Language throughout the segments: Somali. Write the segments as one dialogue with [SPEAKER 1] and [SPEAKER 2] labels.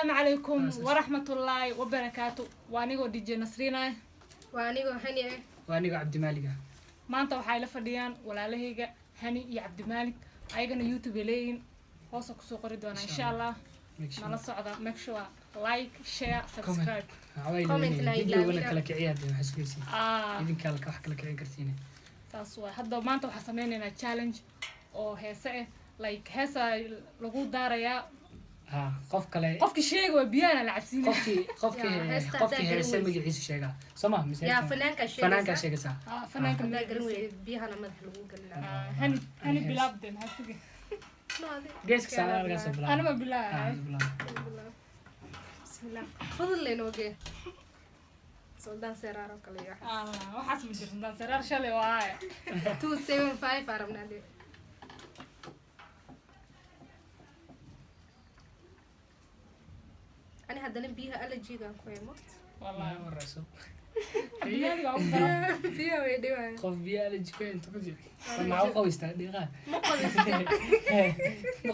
[SPEAKER 1] السلام عليكم ورحمة الله وبركاته. وانيغو دي جي نسرينا
[SPEAKER 2] وانيغو هني
[SPEAKER 3] وانيغو عبد المالك.
[SPEAKER 1] ما انت waxay la fadhiyaan walaalahayga Hani iyo Cabdi Malik ayagana YouTube leeyin hoos ku soo qori doona insha Allah nala socda make sure like share subscribe
[SPEAKER 2] comment
[SPEAKER 3] video wala kala kiciyaad waxa isku idinka kala wax kala kicin kartiin
[SPEAKER 1] saas waa hadda maanta waxa sameeynaa challenge oo heesa like heesa lagu daaraya
[SPEAKER 3] qof kale
[SPEAKER 1] qofki sheego biyana la cabsiin
[SPEAKER 3] qofki heesa magaciisa sheega soma
[SPEAKER 2] mise ya
[SPEAKER 3] fanaanka sheega
[SPEAKER 1] fanaanka
[SPEAKER 2] magaciisa biyana madax lagu galnaa
[SPEAKER 1] hani bilaabden hasiga
[SPEAKER 3] geeska salaadga sabla
[SPEAKER 1] ana ma bilaab
[SPEAKER 2] bismillah fadlan leenooge soldaan seraaro kale ya
[SPEAKER 1] waxaas ma jirto soldaan seraar shalay waa
[SPEAKER 2] 275 arabnaade أنا هذا نبيها ألرجي كان كويمت
[SPEAKER 3] والله مرة
[SPEAKER 2] فيها ويدي
[SPEAKER 3] خوف بيها ألرجي كوي أنت كذي ما هو قوي استعدي
[SPEAKER 2] ما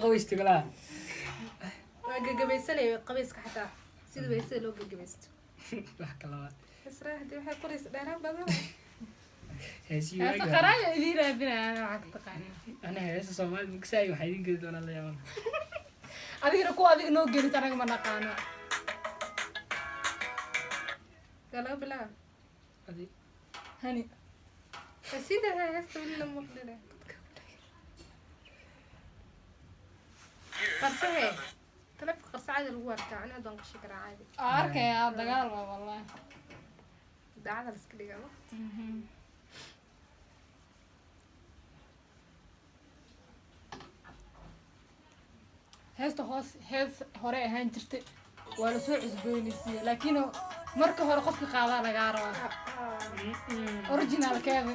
[SPEAKER 3] قوي استقلا
[SPEAKER 2] جبيسني قبيس حتى سيد بيسل لو جبيست
[SPEAKER 3] بحكي الله
[SPEAKER 2] بس راح دي بحال قريس دارا بابا
[SPEAKER 3] هسي
[SPEAKER 1] قرايه يدير بنا عقدقاني
[SPEAKER 3] أنا هسه صومال مكساي وحيدين كده ولا لا
[SPEAKER 1] adiga ku adiga noo geelit anaga ma naqaano
[SPEAKER 2] قالوا بلا
[SPEAKER 3] هذه
[SPEAKER 1] هني
[SPEAKER 2] سيدة هاي هسه ولا مقدرة قرصة تلف قرصة عادي الوركة أنا دون قشكر عادي
[SPEAKER 1] أركي يا دجال والله
[SPEAKER 2] ده على السكري قالوا
[SPEAKER 1] heesta hoos hees hore ahaan jirtay waa la soo cusboonaysiiyay laakiin marka hore qofka qaadaa laga rabaa originalkeeda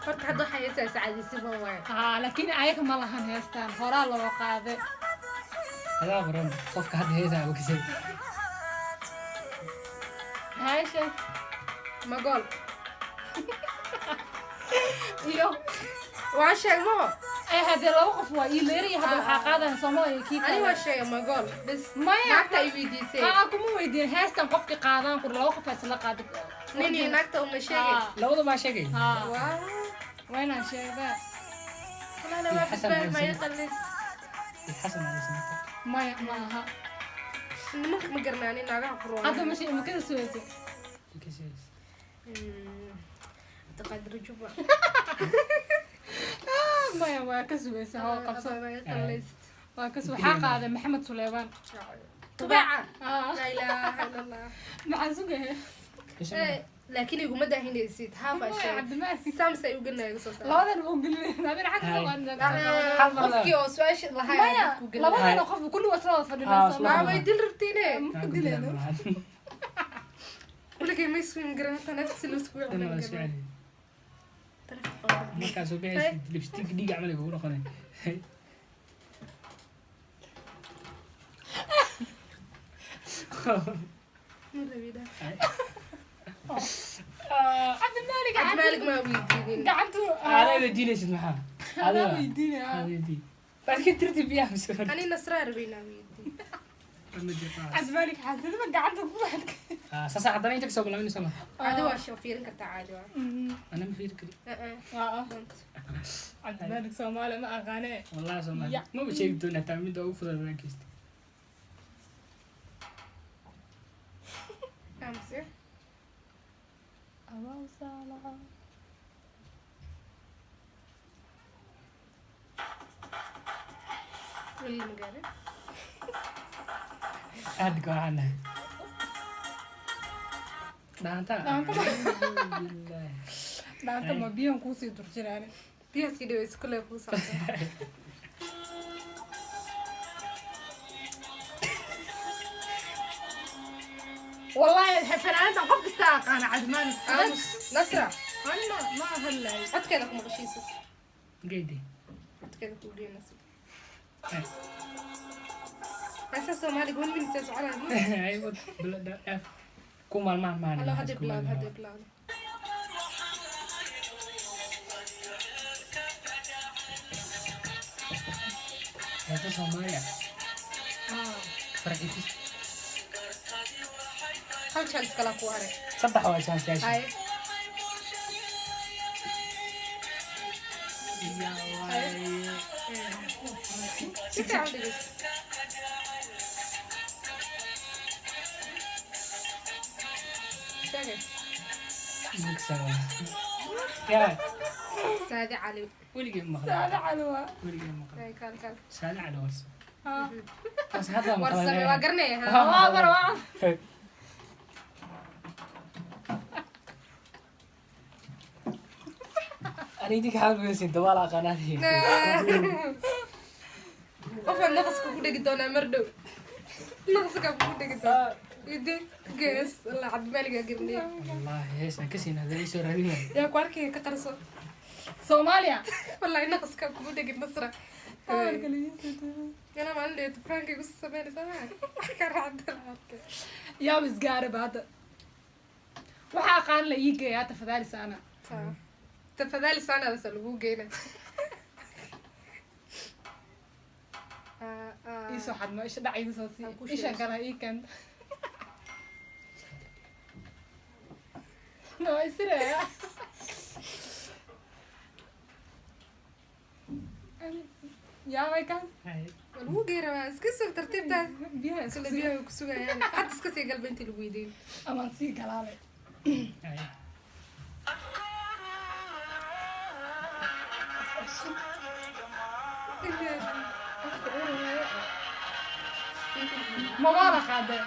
[SPEAKER 2] horta hadda waxay heesaa saacadiisiba waay
[SPEAKER 1] laakiin ayaga ma lahan heestaan horaa loo qaaday
[SPEAKER 3] هذا برا قفك هذا هذا وكذا
[SPEAKER 1] هايشة
[SPEAKER 2] ما قول iyo waa shay mo
[SPEAKER 1] هذا لو قف ويليري هذا حقاده Soomaaliya kii
[SPEAKER 2] ani waa shay ma gool bas naagta ay weydiisay
[SPEAKER 1] kuma weydiin heestan qofki qaadan ku loo qof isla qaad
[SPEAKER 2] nini naagta uma sheegay
[SPEAKER 3] labada ma sheegay
[SPEAKER 2] waa
[SPEAKER 1] wayna sheegay
[SPEAKER 2] wala waa xasan ma yaqalis
[SPEAKER 3] xasan ma yaqalis
[SPEAKER 1] ما ها
[SPEAKER 2] ما قرناني ناقع قرون
[SPEAKER 1] هذا ماشي مكان سويسي
[SPEAKER 2] تقدر جوا
[SPEAKER 1] ما كسويسي هو قبصة ما كسو
[SPEAKER 2] قلست
[SPEAKER 1] حق هذا محمد سليمان
[SPEAKER 2] طبيعة لا إله إلا الله
[SPEAKER 1] مع زوجه
[SPEAKER 2] لكن يقوم ده هنا يصير هذا الشيء
[SPEAKER 1] عبد الماسك
[SPEAKER 2] سامسة يقولنا يقصص
[SPEAKER 1] لا هذا نقول هذا حق
[SPEAKER 2] سوى قفكي أو سؤال لها
[SPEAKER 1] لا ما أنا خف كل وصلات فدنا
[SPEAKER 2] ما بيدل ربتينه
[SPEAKER 1] دلنا
[SPEAKER 2] ولا كي ما يسوي مقرنة نفس الأسبوع
[SPEAKER 3] ما كاسو بيس لبستيك ديق عمله بقول أخواني
[SPEAKER 2] مرة بيدا
[SPEAKER 1] عبد المالك
[SPEAKER 2] عبد المالك ما بيدين
[SPEAKER 1] قعدتوا
[SPEAKER 3] هذا يديني اسمه معاه
[SPEAKER 1] هذا بيديني
[SPEAKER 3] هذا يدي بس كنت ترتب بيها مسكر
[SPEAKER 2] أنا نصرار بينا بيدين
[SPEAKER 1] عبد المالك حاسس ما قعدتوا واحد
[SPEAKER 3] ساسا حضرني انت كسب ولا مني سما
[SPEAKER 2] عادي واش فيرن كنت عادي
[SPEAKER 3] انا ما فيك
[SPEAKER 1] عبد المالك سومالي ما اغاني
[SPEAKER 3] والله سومالي ما بشيء بدون تعميد او فرد ركزت
[SPEAKER 2] امسح
[SPEAKER 1] أبو صلاة
[SPEAKER 2] واللي مقارب
[SPEAKER 3] هاد قاعنا دانتا
[SPEAKER 1] دانتا ما بيهم كوسي ترجعني
[SPEAKER 2] بيها كده بس كلها كوسة
[SPEAKER 1] والله الحفلات قف استاق أنا عدمان
[SPEAKER 2] نسرع
[SPEAKER 1] أنا ما هلا
[SPEAKER 2] حط كده كم غشيسة
[SPEAKER 3] قيدي
[SPEAKER 2] حط كده كل يوم نسرع أساسا مالك وين من تسعة
[SPEAKER 3] أيوة بلاد كومال ما
[SPEAKER 2] الله هذا بلاد هذا بلاد
[SPEAKER 3] هذا سوماليا فرقتي
[SPEAKER 2] hal chance kala ku haray
[SPEAKER 3] صبح وعشان سياسي
[SPEAKER 2] hay
[SPEAKER 3] يا واي
[SPEAKER 2] si fiican dhigis sheegay
[SPEAKER 3] مكسر يا
[SPEAKER 2] saadi cali
[SPEAKER 3] ولقي
[SPEAKER 1] saada
[SPEAKER 3] مخلص
[SPEAKER 1] calwa
[SPEAKER 3] ولقي مخلص
[SPEAKER 2] hay kal kal
[SPEAKER 3] سالع على ورس
[SPEAKER 1] ها
[SPEAKER 3] بس هذا
[SPEAKER 2] warsame waa garanaya
[SPEAKER 1] waa mar waa
[SPEAKER 3] أنا يديك حال بيسين دوالا قناتي
[SPEAKER 2] qofaan naqaska ku dhegi doonaa mar dhow naqaska ku dhegi doonaa idi gees la cabdimaliga gabniya
[SPEAKER 3] والله هيس كسينا هذا يسوي ردينا
[SPEAKER 2] yaa ku arkaya ka qarso
[SPEAKER 1] Soomaaliya
[SPEAKER 2] wallahi naqaska ku dhegi nasra yana maalin dheeto prank igu sameynaysaa ka raacda
[SPEAKER 1] yaa isgaare baada waxa aqaan la ii geeyaa tafadaali sana
[SPEAKER 2] tafadhali sana bas lagu geeyna
[SPEAKER 1] iso xadmo isha dhacayda soo
[SPEAKER 2] Aan ku
[SPEAKER 1] si isha
[SPEAKER 2] sheegay.
[SPEAKER 1] kala ii kan no isire yaa way kan
[SPEAKER 2] lagu geeyna waa iska soo tartiibtaa
[SPEAKER 1] biyaha
[SPEAKER 2] kala
[SPEAKER 1] isku
[SPEAKER 2] biyaha ku sugayaan had iska sii galba intii lagu weydiin
[SPEAKER 1] amaan sii galaalay magaala qaade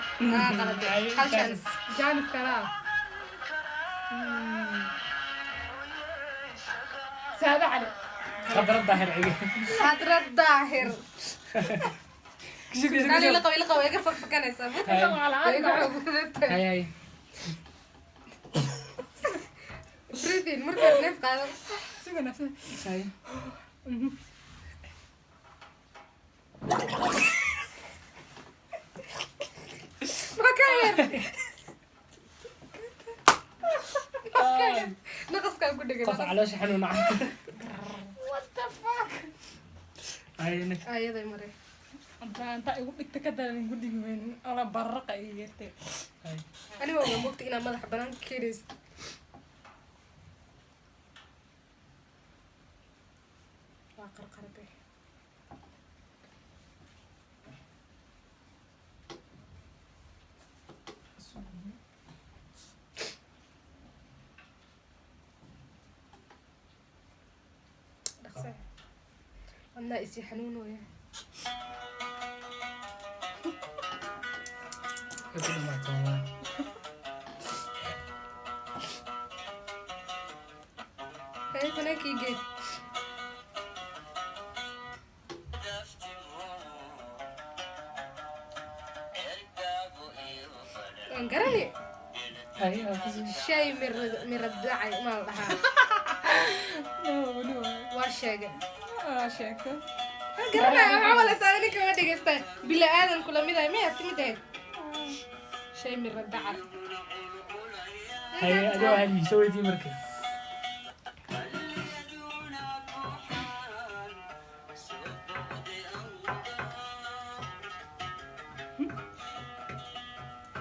[SPEAKER 2] qalade hal chance
[SPEAKER 1] jaanis kalaa saada cali
[SPEAKER 3] خبر الظاهر عيق
[SPEAKER 2] hadrad daahir kali la qaw iga fakfakanaysa
[SPEAKER 3] هاي هاي
[SPEAKER 2] breathing markaa neef qaado
[SPEAKER 1] suga nafsa
[SPEAKER 3] هاي
[SPEAKER 2] makayar naqaskaa ku dhegay
[SPEAKER 3] قف على شحن ونعم
[SPEAKER 1] what the fuck
[SPEAKER 3] هاي نك
[SPEAKER 2] ayaday mare
[SPEAKER 1] inta igu dhigta ka daran gudigi weyn ala baraqa iyo yeertay
[SPEAKER 3] هاي
[SPEAKER 2] aniga waa mogta inaa madaxa banaan keris waa qarqarbe dhaqsa wadnaa isii xanuunooya
[SPEAKER 3] كل ما توا
[SPEAKER 2] hey fanaankii geed waan garani
[SPEAKER 3] هاي هاي
[SPEAKER 2] shay miradacay maa la dhahaa
[SPEAKER 1] no no
[SPEAKER 2] waa sheegay
[SPEAKER 1] sheeko
[SPEAKER 2] garanaya waxaa malaysaa ninka ma dhegeystaa bila aadan kula mid ahay miyaad timid ahayd shay miradacar
[SPEAKER 3] هاي أجوا هاي سوي دي مركز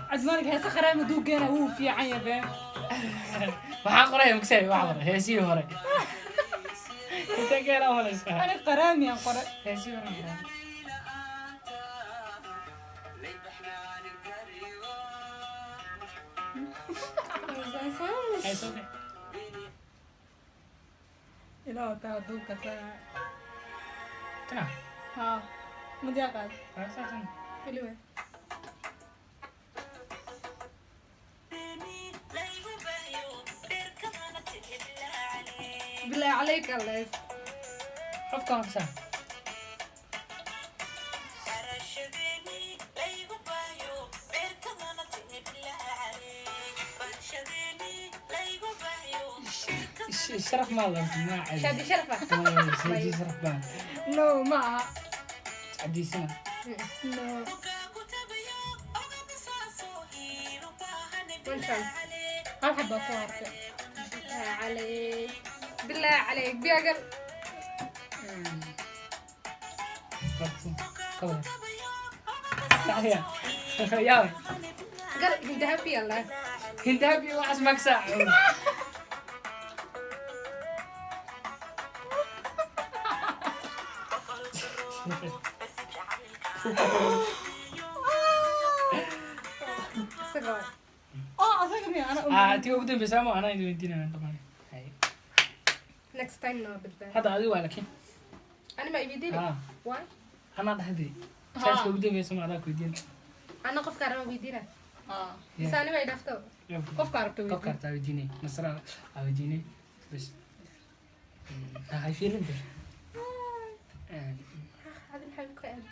[SPEAKER 1] عدمانك هسه خرام دوقنا هو في عين بين
[SPEAKER 3] waxaa qoraya magsay wax hore heesii hore inta geela malaysa
[SPEAKER 1] انا قرامي يا قرا
[SPEAKER 3] heesii hore hay soo de
[SPEAKER 1] الى تا دوقا سا
[SPEAKER 3] tana
[SPEAKER 1] ها مدي قاد
[SPEAKER 3] saatan
[SPEAKER 2] Anyway. بالله عليك الله
[SPEAKER 3] qofka habsa الشرف ما الله ما عاد
[SPEAKER 2] شادي شرفة
[SPEAKER 3] سيدي شرف بان
[SPEAKER 1] نو ما
[SPEAKER 3] تعدي سنة
[SPEAKER 1] نو
[SPEAKER 2] وين شمس
[SPEAKER 1] هل حبة فوارك
[SPEAKER 2] عليك بالله عليك بيعقل
[SPEAKER 3] Fartuun. Kabar. Saxiya. Yaa.
[SPEAKER 2] gar dahabi yalla
[SPEAKER 3] Hindabi waxas magsa.
[SPEAKER 2] isaga
[SPEAKER 1] asaga miya ana
[SPEAKER 3] Tii ugu dambaysa ma ana idin weydiinayna dhamaan. Hay.
[SPEAKER 2] next time no badbaa
[SPEAKER 3] Hadda adigu waa laakiin.
[SPEAKER 2] ani ma ibidin
[SPEAKER 3] Ah,
[SPEAKER 2] why
[SPEAKER 3] ana dhahdii. Saas ugu dambaysa ma adaa ku weydiin.
[SPEAKER 2] ana qofka raba weydiina
[SPEAKER 1] ah
[SPEAKER 2] isani way dhafto
[SPEAKER 1] qofka aragto
[SPEAKER 3] Qof karta weydiinay. Nasra weydiinay. Bas. Hay fiirin dir.
[SPEAKER 2] hada maxay ku aad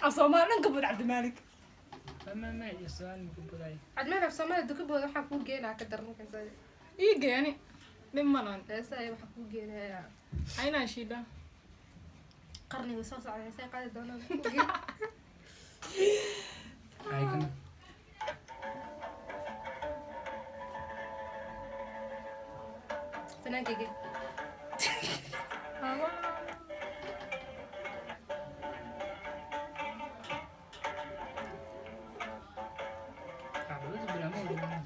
[SPEAKER 1] asoomaa dhanka bud cabdimalik
[SPEAKER 3] ما يسأل مكبراي.
[SPEAKER 2] admaan af Soomaali dukubooda waxa ku geelaa ka daran kan say
[SPEAKER 1] ii geeni nin malan
[SPEAKER 2] say waxa ku geelaa
[SPEAKER 1] aynaa shiida
[SPEAKER 2] qarniga soo socda say qaadi doonaan
[SPEAKER 3] هاي كنا.
[SPEAKER 2] fanaankeega
[SPEAKER 3] أعوذ بالله ما أدري.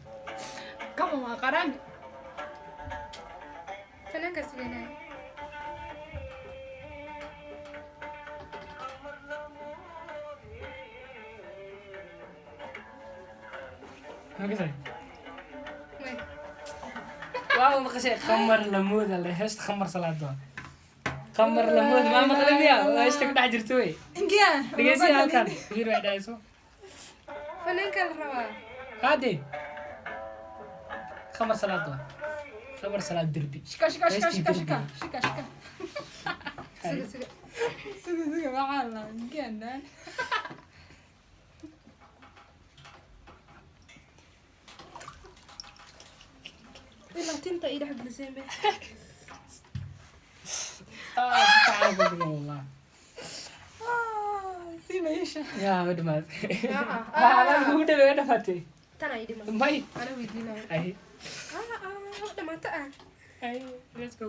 [SPEAKER 1] kama waa qarani
[SPEAKER 2] fanaankaas weynaa
[SPEAKER 3] ما قصدي.
[SPEAKER 2] way
[SPEAKER 3] واو ما قصدي خمر لمود اللي هشت خمر صلاة دوا. خمر لمود ما مقلم يا هشت كده عجرتوي.
[SPEAKER 1] ingiya
[SPEAKER 3] دقيسي هالكان. غير واحد عايزه.
[SPEAKER 2] fanaanka la rabaa
[SPEAKER 3] هادي. خمر صلاة دوا. خمر صلاة دربي.
[SPEAKER 1] shika shika shika shika shika shika shika
[SPEAKER 2] siga siga
[SPEAKER 1] siga siga waxaa la ingiyandan
[SPEAKER 2] ila tinta ii dhex geliseen be
[SPEAKER 3] سبحان الله والله.
[SPEAKER 1] si meesha
[SPEAKER 3] يا ود ما.
[SPEAKER 2] ah
[SPEAKER 3] أنا بقول ده أنا فاتي.
[SPEAKER 2] tana ii dhiman
[SPEAKER 3] ماي.
[SPEAKER 2] ana weydiinaa
[SPEAKER 3] أي.
[SPEAKER 2] dhamaata ah
[SPEAKER 3] أي. Let's go.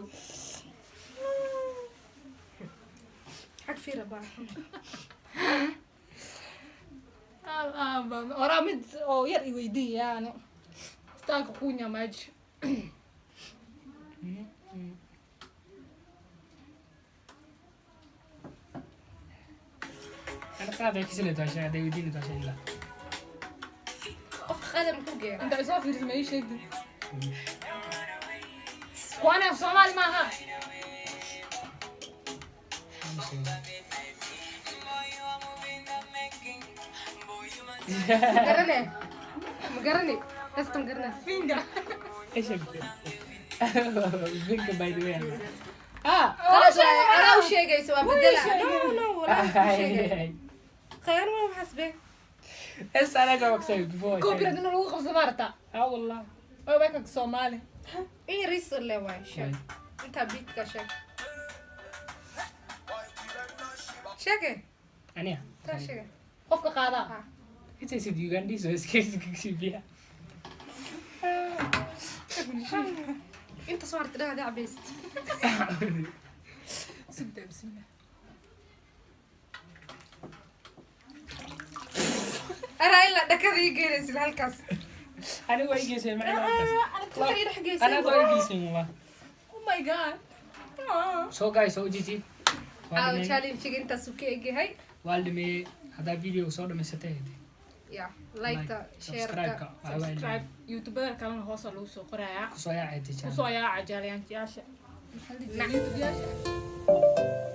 [SPEAKER 2] xag fiira baa
[SPEAKER 1] oraa mid oo yar i weydiiya yani istaanka kunya maaji
[SPEAKER 3] أنا قاعد أكسل تواشة ده يوديني تواشة لا.
[SPEAKER 2] qofka qadam ku geeya
[SPEAKER 1] inta isoo fiiris ma ii sheegdi kuwani af soomaali maaha
[SPEAKER 2] garane ma garani heestan garana
[SPEAKER 1] finga
[SPEAKER 3] إيش أقول؟ بينك باي ذا واي.
[SPEAKER 2] خلاص انا وش شيء سوا بدلها نو نو ولا وش شيء خير ما حسبه
[SPEAKER 3] إيش أنا جاوبك سوي بفوق.
[SPEAKER 1] koopirad in lagu qabso maarata
[SPEAKER 3] والله.
[SPEAKER 1] oo beekag soomaali
[SPEAKER 2] اي ريس اللي واي شيك انت بيتك شيك شيك
[SPEAKER 3] أنا.
[SPEAKER 2] تا شيك
[SPEAKER 1] qofka qaadaa
[SPEAKER 3] إنت سيد يوغندي سو إسكيس كسبيها.
[SPEAKER 2] انت صورت لها ده عبيست
[SPEAKER 1] sugda bismillah
[SPEAKER 2] انا الا دكدي جيرس هالكاس
[SPEAKER 3] أنا واي جيسين معنا هالكاس.
[SPEAKER 2] انت ايه رح جيسين
[SPEAKER 3] أنا واي جيسين والله.
[SPEAKER 1] oh my god
[SPEAKER 3] So guys, so GT.
[SPEAKER 2] او تشالنج انت سوكي هاي
[SPEAKER 3] والدمي هذا فيديو صور من ستة.
[SPEAKER 2] يا لايك شير
[SPEAKER 1] subscribe youtubada kalena hoosa lagu soo qorayaa
[SPEAKER 3] كسويا عادي.
[SPEAKER 1] kusoo yaa cajaalayaantiyaasha
[SPEAKER 2] نعم
[SPEAKER 1] youtube yaasha